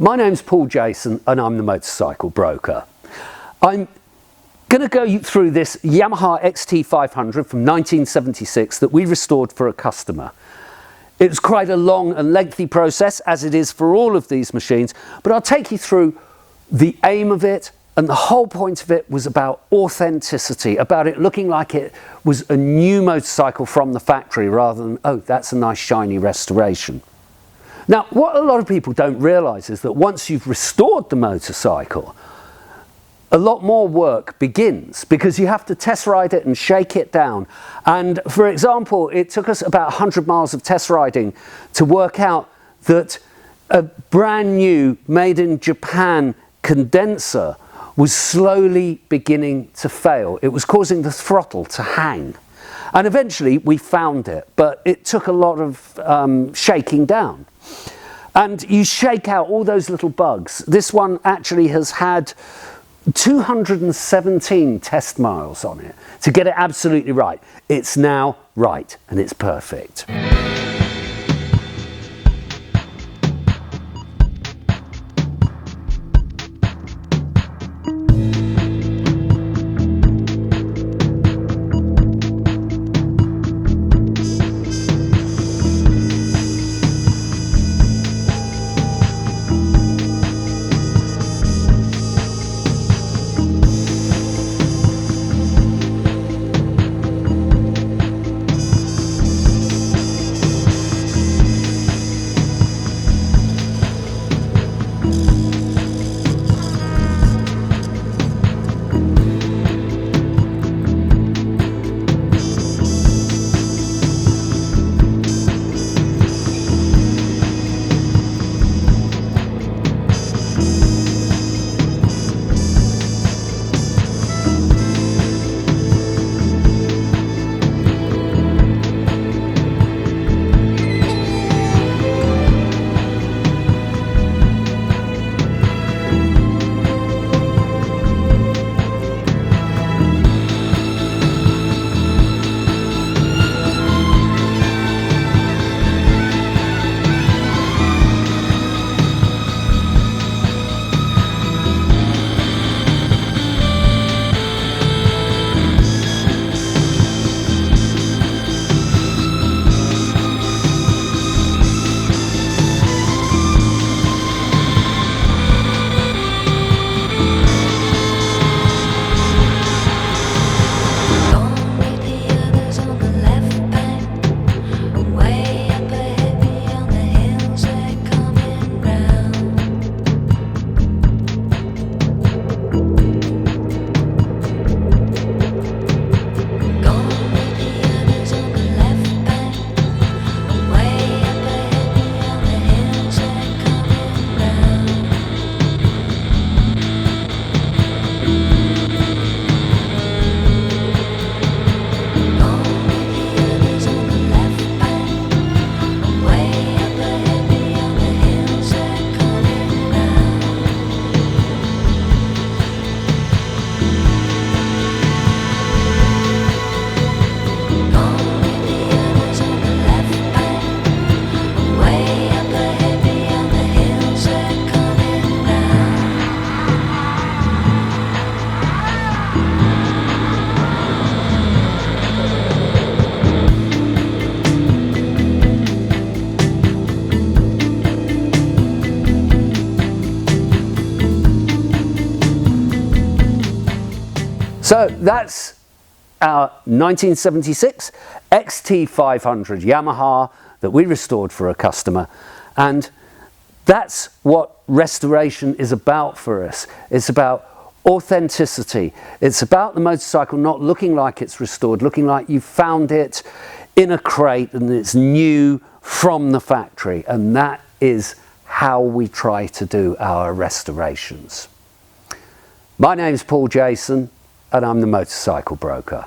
My name's Paul Jason and I'm the motorcycle broker. I'm going to go through this Yamaha XT500 from 1976 that we restored for a customer. It was quite a long and lengthy process, as it is for all of these machines, but I'll take you through the aim of it, and the whole point of it was about authenticity, about it looking like it was a new motorcycle from the factory rather than, oh, that's a nice shiny restoration. Now, what a lot of people don't realise is that once you've restored the motorcycle, a lot more work begins because you have to test ride it and shake it down. And for example, it took us about 100 miles of test riding to work out that a brand new made in Japan condenser was slowly beginning to fail. It was causing the throttle to hang. And eventually we found it, but it took a lot of shaking down. And you shake out all those little bugs. This one actually has had 217 test miles on it to get it absolutely right. It's now right and it's perfect. So that's our 1976 XT500 Yamaha that we restored for a customer, and that's what restoration is about for us. It's about authenticity. It's about the motorcycle not looking like it's restored, looking like you found it in a crate and it's new from the factory, and that is how we try to do our restorations. My name's Paul Jason and I'm the motorcycle broker.